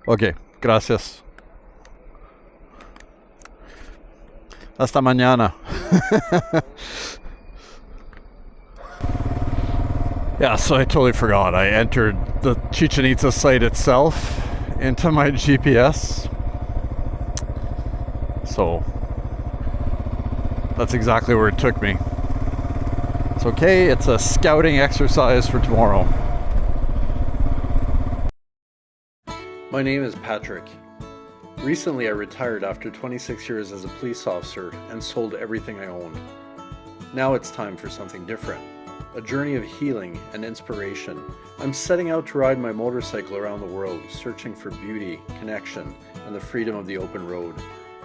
Ok, gracias. Hasta mañana. Yeah, so I totally forgot. I entered the Chichen Itza site itself into my GPS. So that's exactly where it took me. It's okay, it's a scouting exercise for tomorrow. My name is Patrick. Recently I retired after 26 years as a police officer and sold everything I owned. Now it's time for something different. A journey of healing and inspiration. I'm setting out to ride my motorcycle around the world, searching for beauty, connection, and the freedom of the open road.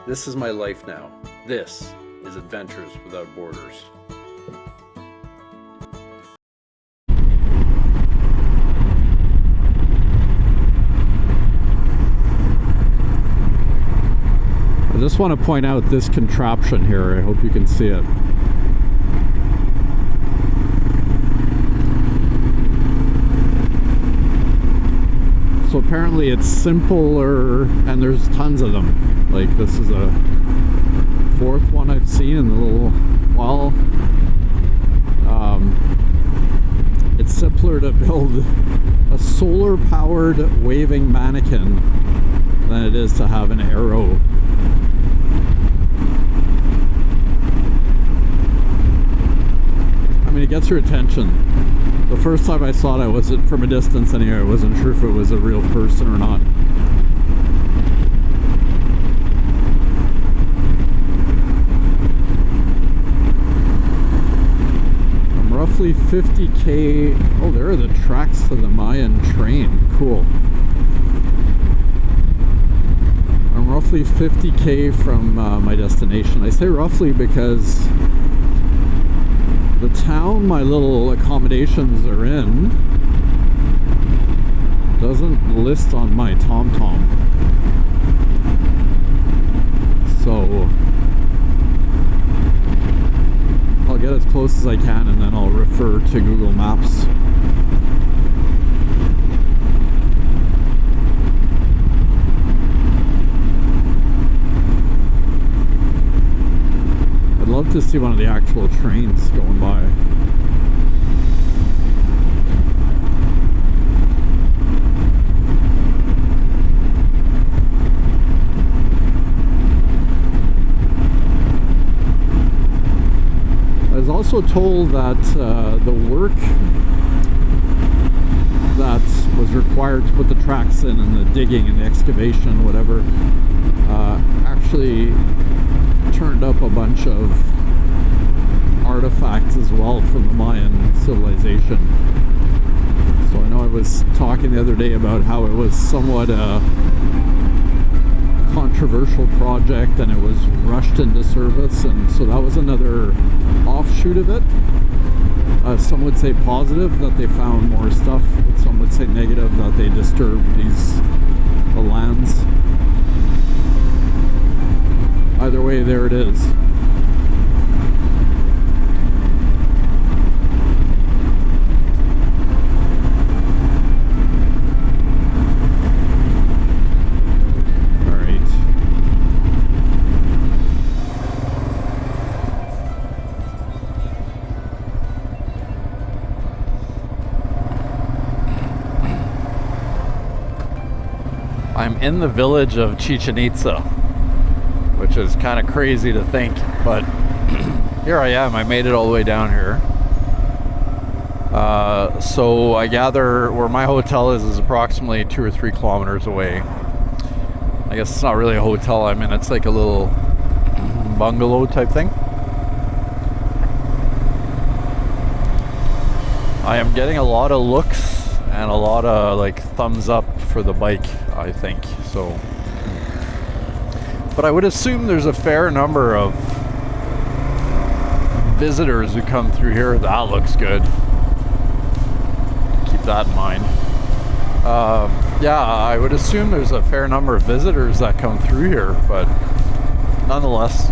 This is my life now. This is Adventures Without Borders. I just want to point out this contraption here. I hope you can see it. So apparently it's simpler, and there's tons of them. Like, this is a fourth one I've seen in a little while. It's simpler to build a solar-powered waving mannequin than it is to have an arrow. I mean, it gets your attention. The first time I saw it, I wasn't, from a distance anyway, I wasn't sure if it was a real person or not. I'm roughly 50k. Oh, there are the tracks to the Mayan train. Cool. I'm roughly 50k from my destination. I say roughly because the town my little accommodations are in doesn't list on my TomTom. So I'll get as close as I can and then I'll refer to Google Maps. I'd love to see one of the actual trains going by. I was also told that the work that was required to put the tracks in and the digging and the excavation, whatever, actually turned up a bunch of artifacts as well from the Mayan civilization. So I know I was talking the other day about how it was somewhat a controversial project and it was rushed into service, and so that was another offshoot of it. Some would say positive, that they found more stuff, but some would say negative, that they disturbed the lands. Either way, there it is. I'm in the village of Chichen Itza, which is kind of crazy to think, but here I am. I made it all the way down here. So I gather where my hotel is approximately 2 or 3 kilometers away. I guess it's not really a hotel I'm in, it's like a little bungalow type thing. I am getting a lot of looks and a lot of like thumbs up for the bike, I think, so. But I would assume there's a fair number of visitors who come through here. That looks good. Keep that in mind. Yeah, I would assume there's a fair number of visitors that come through here, but nonetheless,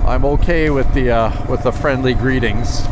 I'm okay with the friendly greetings.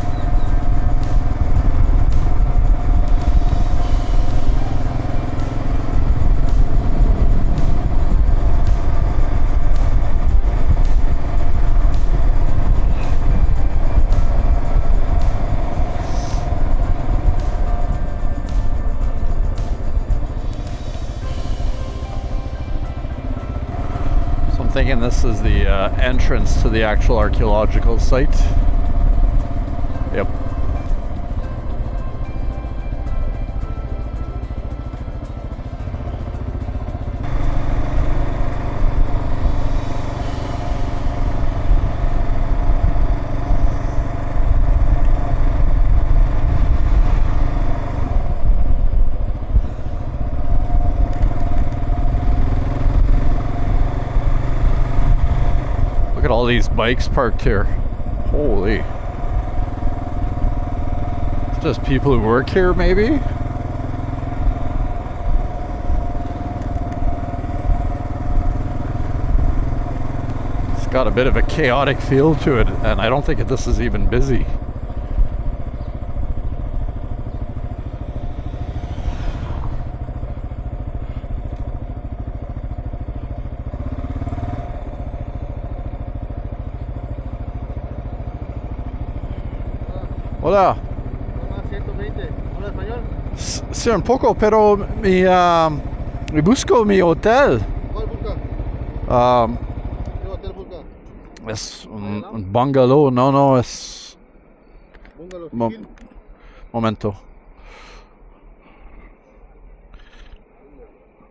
thinking this is the entrance to the actual archaeological site. Yep. Look at all these bikes parked here. Holy. It's just people who work here, maybe? It's got a bit of a chaotic feel to it, and I don't think this is even busy. Hola. Toma 120. ¿Habla español? Sí, un poco, pero me busco mi hotel. ¿Cuál busca? Um, ¿Qué hotel busca? es un bungalow. No, es... Bungalow. Momento.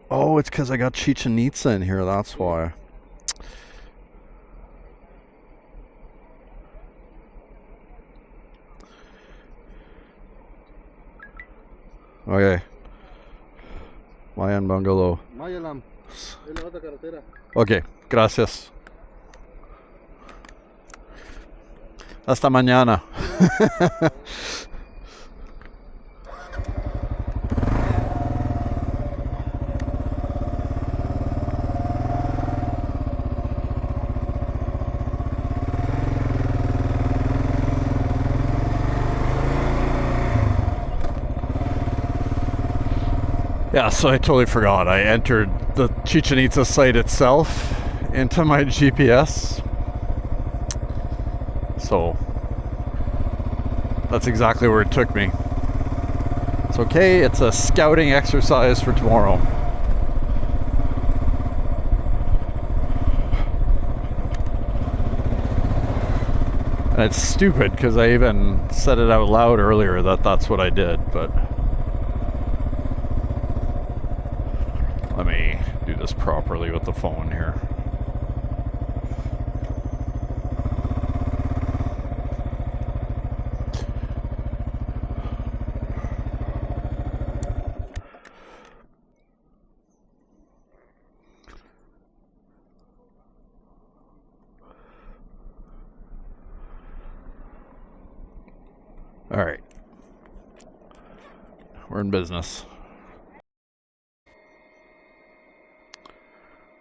Oh, it's because I got Chichen Itza in here, that's why. Okay. Mayan bungalow. Mayan. Es la otra carretera. Okay, gracias. Hasta mañana. Yeah, so I totally forgot. I entered the Chichen Itza site itself into my GPS. So that's exactly where it took me. It's okay, it's a scouting exercise for tomorrow. And it's stupid because I even said it out loud earlier that that's what I did, but let me do this properly with the phone here. All right. We're in business.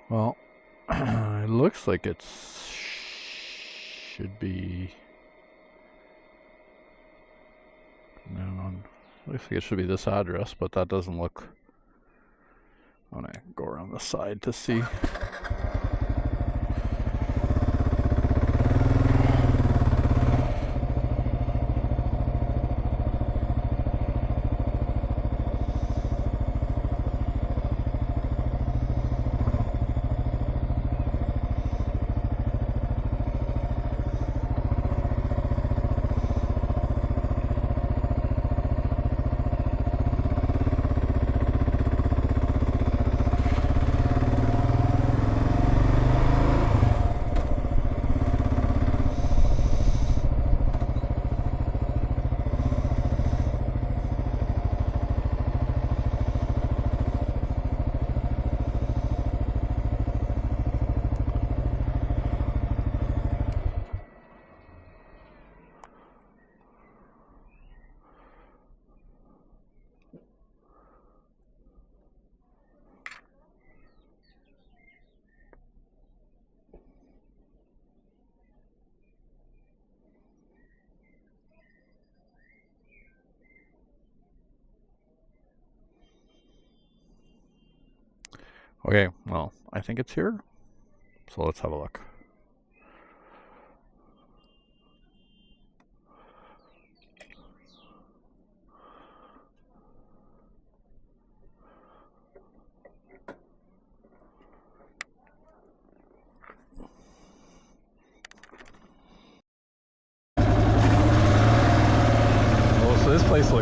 Well, it looks like it should be... looks like it should be this address, but that doesn't look... I'm gonna go around the side to see. Okay, well, I think it's here. So let's have a look.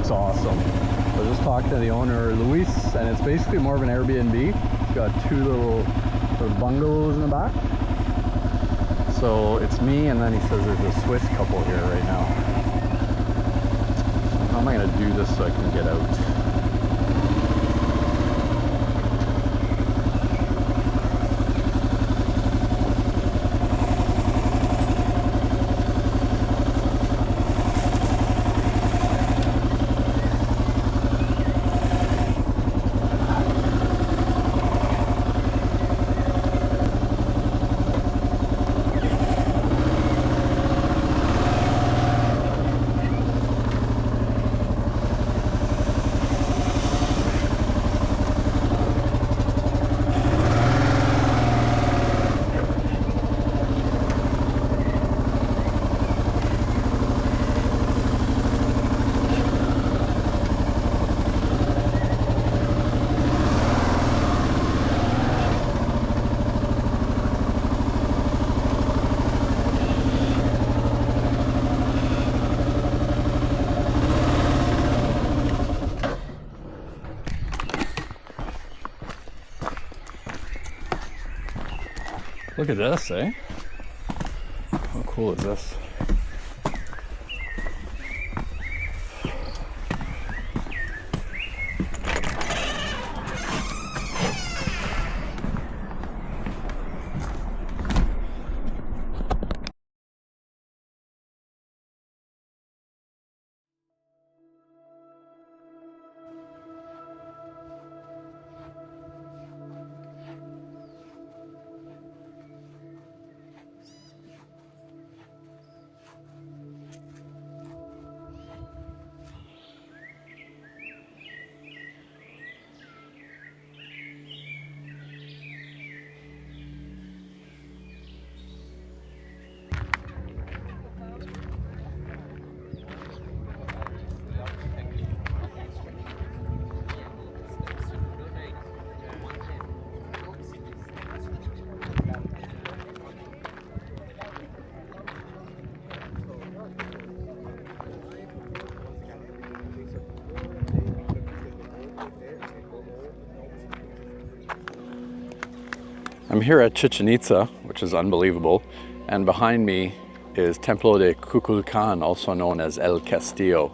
looks awesome. I just talked to the owner, Luis, and it's basically more of an Airbnb. It's got 2 little sort of bungalows in the back. So it's me, and then he says there's a Swiss couple here right now. How am I going to do this so I can get out? Look at this, eh? How cool is this? I'm here at Chichen Itza, which is unbelievable, and behind me is Templo de Kukulkán, also known as El Castillo.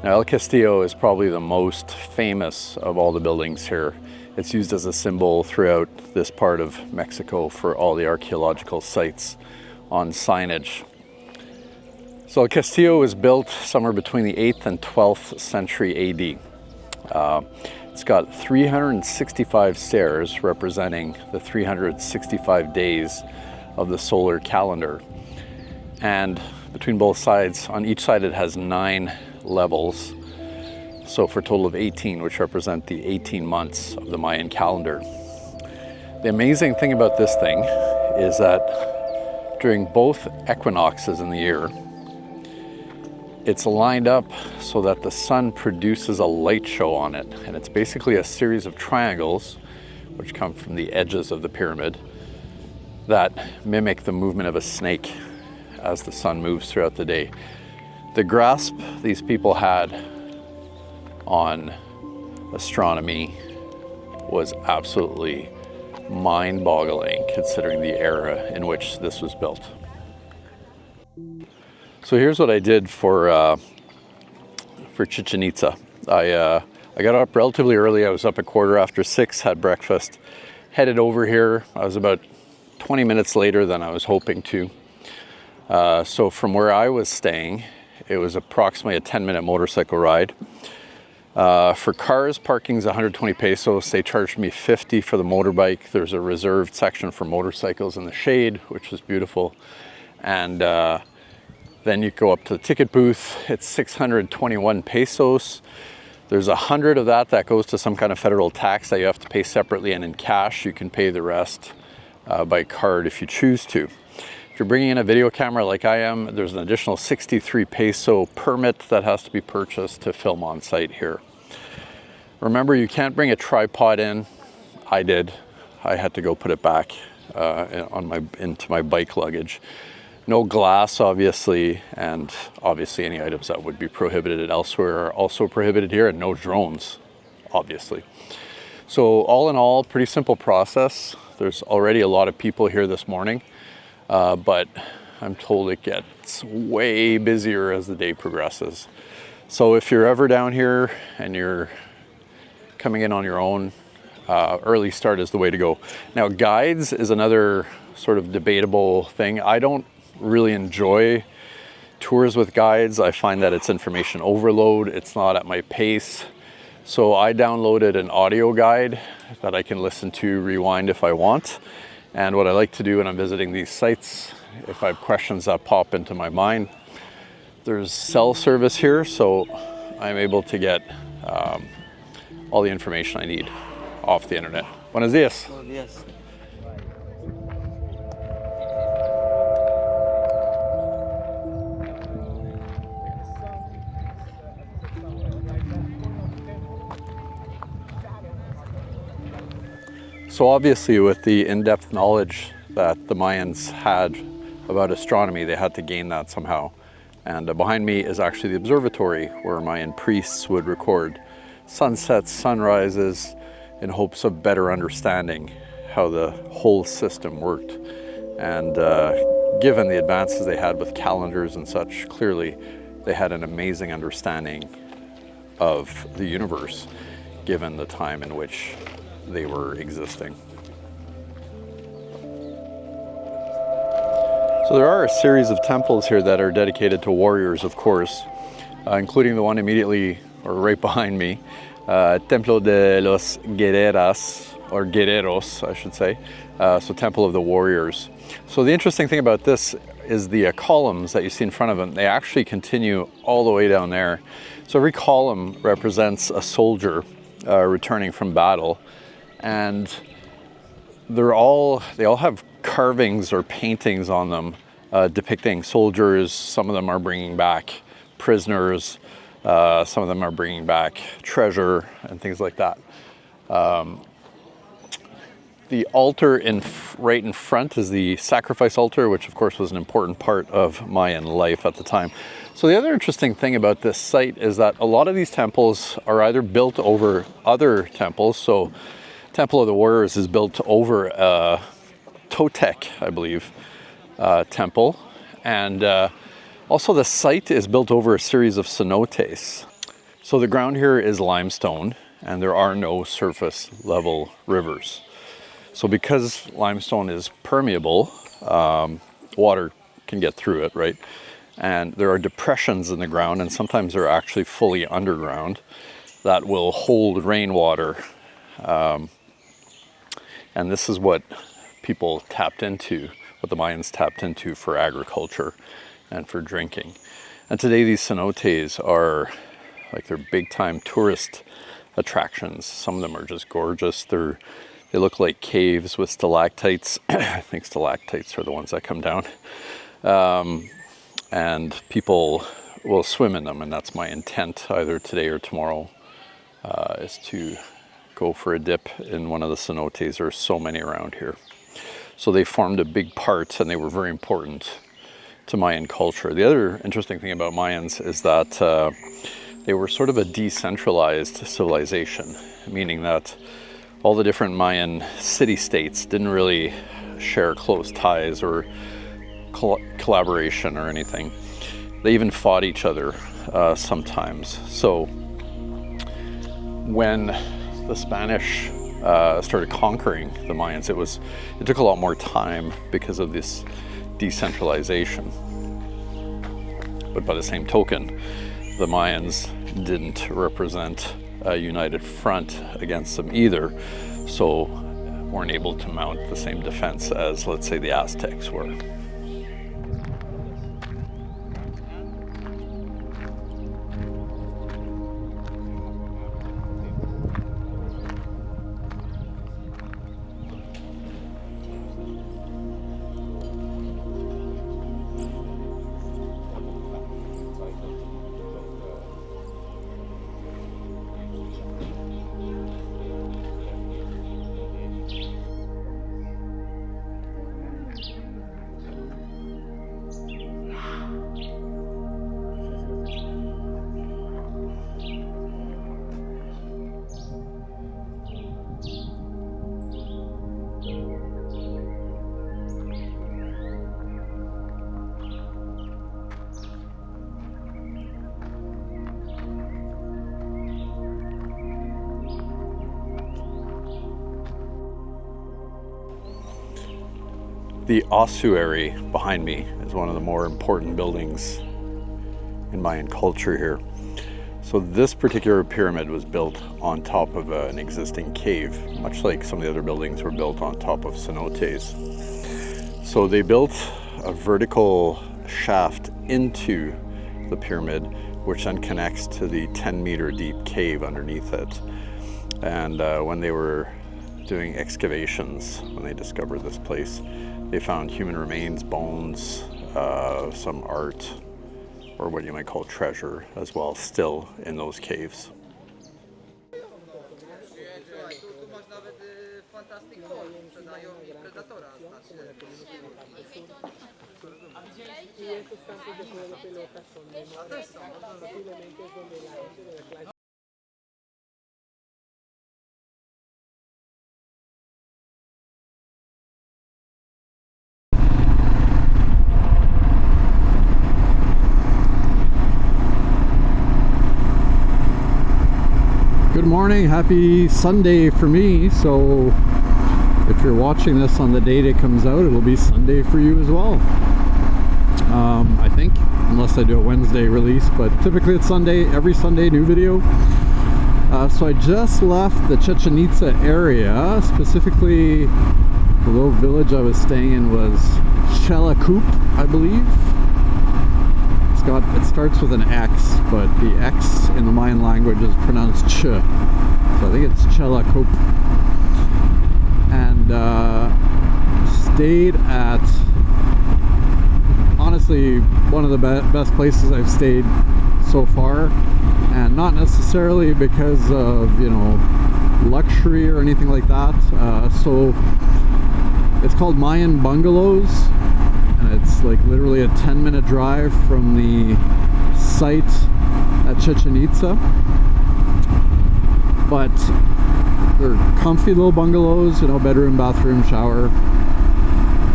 Now, El Castillo is probably the most famous of all the buildings here. It's used as a symbol throughout this part of Mexico for all the archaeological sites on signage. So El Castillo was built somewhere between the 8th and 12th century AD. It's got 365 stairs representing the 365 days of the solar calendar. And between both sides, on each side it has 9 levels. So for a total of 18, which represent the 18 months of the Mayan calendar. The amazing thing about this thing is that during both equinoxes in the year, it's lined up so that the sun produces a light show on it. And it's basically a series of triangles, which come from the edges of the pyramid, that mimic the movement of a snake as the sun moves throughout the day. The grasp these people had on astronomy was absolutely mind-boggling, considering the era in which this was built. So here's what I did for Chichen Itza. I got up relatively early. I was up at 6:15, had breakfast, headed over here. I was about 20 minutes later than I was hoping to. So from where I was staying, it was approximately a 10-minute motorcycle ride. For cars, parking's 120 pesos. They charged me 50 for the motorbike. There's a reserved section for motorcycles in the shade, which was beautiful. And then you go up to the ticket booth. It's 621 pesos. There's 100 of that goes to some kind of federal tax that you have to pay separately, and in cash you can pay the rest by card if you choose to. If you're bringing in a video camera like I am, there's an additional 63 peso permit that has to be purchased to film on site here. Remember, you can't bring a tripod in. I did. I had to go put it back into my bike luggage. No glass, obviously, and obviously any items that would be prohibited elsewhere are also prohibited here, and no drones, obviously. So all in all, pretty simple process. There's already a lot of people here this morning, but I'm told it gets way busier as the day progresses. So if you're ever down here and you're coming in on your own, early start is the way to go. Now, guides is another sort of debatable thing. I don't really enjoy tours with guides. I find that it's information overload. It's not at my pace. So I downloaded an audio guide that I can listen to, rewind if I want. And what I like to do when I'm visiting these sites, if I have questions that pop into my mind, there's cell service here, so I'm able to get all the information I need off the internet. Buenos días. Buenos días. So obviously, with the in-depth knowledge that the Mayans had about astronomy, they had to gain that somehow. And behind me is actually the observatory where Mayan priests would record sunsets, sunrises, in hopes of better understanding how the whole system worked. And given the advances they had with calendars and such, clearly they had an amazing understanding of the universe, given the time in which they were existing. So there are a series of temples here that are dedicated to warriors, of course, including the one immediately, or right behind me, Templo de los Guerreras, or Guerreros, I should say, so Temple of the Warriors. So the interesting thing about this is the columns that you see in front of them, they actually continue all the way down there. So every column represents a soldier returning from battle, and they all have carvings or paintings on them depicting soldiers. Some of them are bringing back prisoners, some of them are bringing back treasure and things like that. The altar right in front is the sacrifice altar, which of course was an important part of Mayan life at the time. So the other interesting thing about this site is that a lot of these temples are either built over other temples. So Temple of the Warriors is built over a Totec, I believe, temple. And also the site is built over a series of cenotes. So the ground here is limestone and there are no surface level rivers. So because limestone is permeable, water can get through it, right? And there are depressions in the ground, and sometimes they're actually fully underground, that will hold rainwater. And this is what people tapped into, what the Mayans tapped into for agriculture and for drinking. And today these cenotes are like they're big time tourist attractions. Some of them are just gorgeous. They look like caves with stalactites. I think stalactites are the ones that come down. And people will swim in them, and that's my intent either today or tomorrow, is to go for a dip in one of the cenotes. There's so many around here. So they formed a big part, and they were very important to Mayan culture. The other interesting thing about Mayans is that they were sort of a decentralized civilization, meaning that all the different Mayan city-states didn't really share close ties or collaboration or anything. They even fought each other sometimes. So when the Spanish started conquering the Mayans, it took a lot more time because of this decentralization. But by the same token, the Mayans didn't represent a united front against them either, so weren't able to mount the same defense as, let's say, the Aztecs were. The ossuary behind me is one of the more important buildings in Mayan culture here. So this particular pyramid was built on top of an existing cave, much like some of the other buildings were built on top of cenotes. So they built a vertical shaft into the pyramid, which then connects to the 10-meter deep cave underneath it. And when they were doing excavations, when they discovered this place, they found human remains, bones, some art, or what you might call treasure as well, still in those caves. Good morning, happy Sunday for me. So if you're watching this on the date it comes out, it'll be Sunday for you as well. I think, unless I do a Wednesday release, but typically it's Sunday, every Sunday new video. So I just left the Chichen Itza area, specifically the little village I was staying in was Chelakup, I believe. It starts with an X, but the X in the Mayan language is pronounced Ch. So I think it's Chelakup. And stayed at, honestly, one of the best places I've stayed so far. And not necessarily because of, you know, luxury or anything like that. So it's called Mayan Bungalows. And it's like literally a 10-minute drive from the site at Chichen Itza. But they're comfy little bungalows, you know, bedroom, bathroom, shower,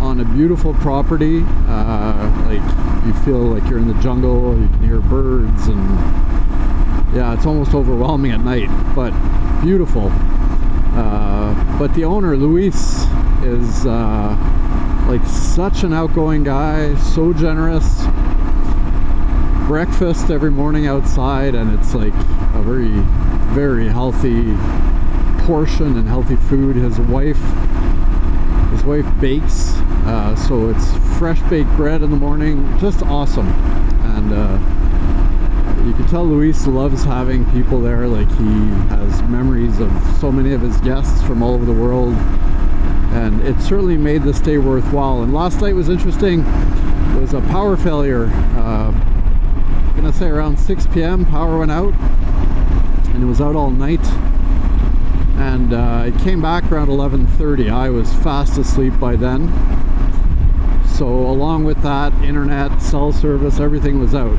on a beautiful property. Like you feel like you're in the jungle, you can hear birds, and yeah, it's almost overwhelming at night, but beautiful. But the owner, Luis, is like such an outgoing guy, so generous. Breakfast every morning outside, and it's like a very, very healthy portion and healthy food. His wife bakes, so it's fresh baked bread in the morning. Just awesome. And you can tell Luis loves having people there. Like, he has memories of so many of his guests from all over the world. And it certainly made the stay worthwhile. And last night was interesting. It was a power failure. I'm gonna say around 6 p.m. power went out, and it was out all night. And it came back around 11:30. I was fast asleep by then. So along with that, internet, cell service, everything was out.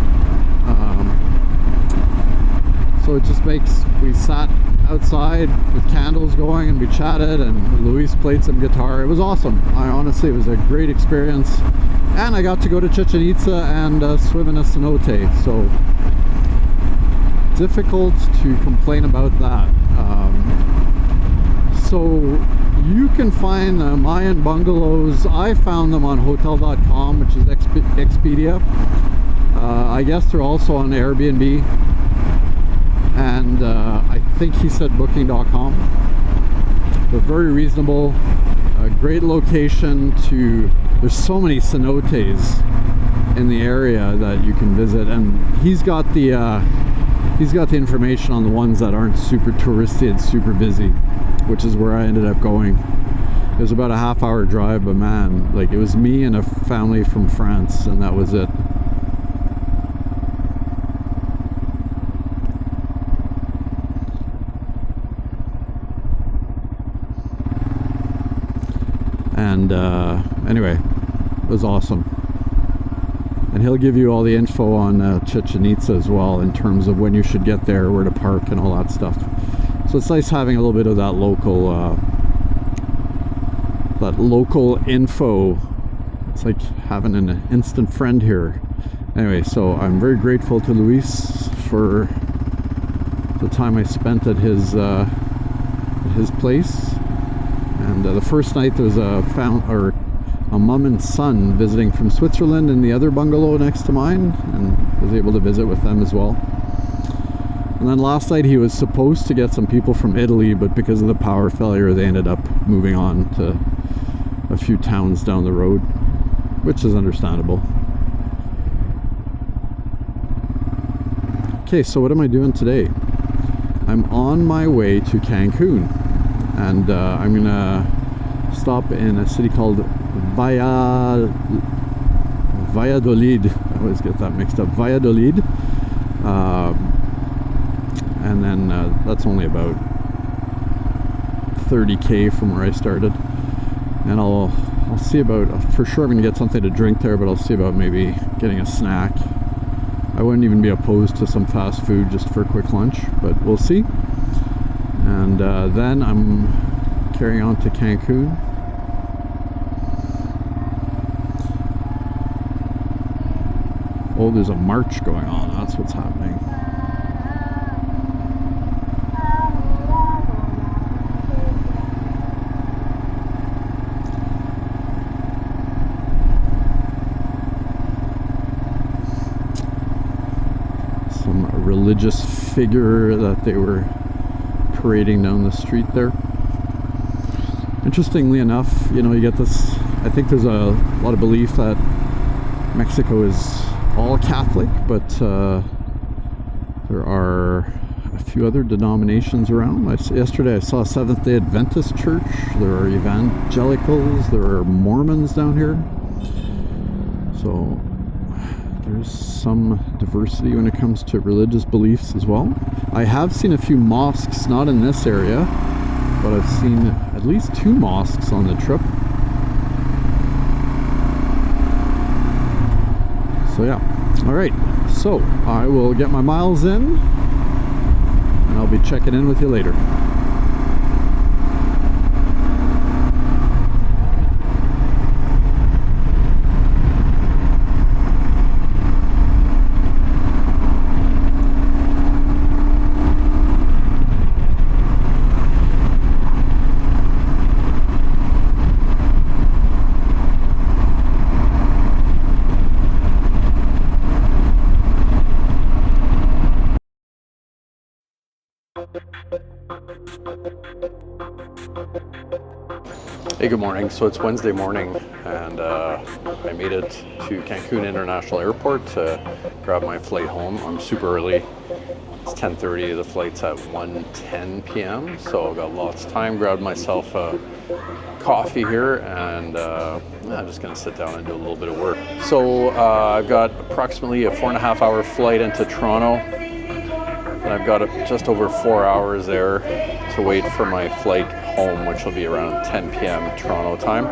So it just makes, we sat outside with candles going and we chatted, and Luis played some guitar. It was awesome. Honestly, it was a great experience. And I got to go to Chichen Itza and swim in a cenote. So difficult to complain about that. So you can find the Mayan bungalows. I found them on hotel.com, which is Expedia. I guess they're also on Airbnb. And I think he said booking.com. They're very reasonable, a great location to, there's so many cenotes in the area that you can visit, and he's got the information on the ones that aren't super touristy and super busy, which is where I ended up going. It was about a half-hour drive, but man, like, it was me and a family from France, and that was it. And anyway, it was awesome. And he'll give you all the info on Chichen Itza as well, in terms of when you should get there, where to park, and all that stuff. So it's nice having a little bit of that local info. It's like having an instant friend here. Anyway, so I'm very grateful to Luis for the time I spent at his place. And the first night there was a a mom and son visiting from Switzerland in the other bungalow next to mine, and was able to visit with them as well. And then last night he was supposed to get some people from Italy, but because of the power failure they ended up moving on to a few towns down the road, which is understandable. Okay, so what am I doing today? I'm on my way to Cancun, and I'm gonna stop in a city called Valladolid. I always get that mixed up. Valladolid. And then that's only about 30k from where I started, and I'll see about, for sure I'm gonna get something to drink there, but I'll see about maybe getting a snack. I wouldn't even be opposed to some fast food just for a quick lunch, but we'll see. And then I'm carrying on to Cancun. Oh, there's a march going on. That's what's happening. Some religious figure that they were parading down the street there. Interestingly enough, you know, you get this, I think there's a lot of belief that Mexico is all Catholic, but there are a few other denominations around. Yesterday I saw a Seventh-day Adventist church. There are evangelicals. There are Mormons down here. So there's some diversity when it comes to religious beliefs as well. I have seen a few mosques, not in this area, but I've seen at least 2 mosques on the trip. So yeah, all right, so I will get my miles in and I'll be checking in with you later. Hey, good morning. So it's Wednesday morning, and I made it to Cancun International Airport to grab my flight home. I'm super early. It's 10:30. The flight's at 1:10 p.m. So I've got lots of time. Grabbed myself a coffee here, and I'm just gonna sit down and do a little bit of work. So I've got approximately a 4.5 hour flight into Toronto, and I've got just over 4 hours there to wait for my flight home, which will be around 10 p.m. Toronto time.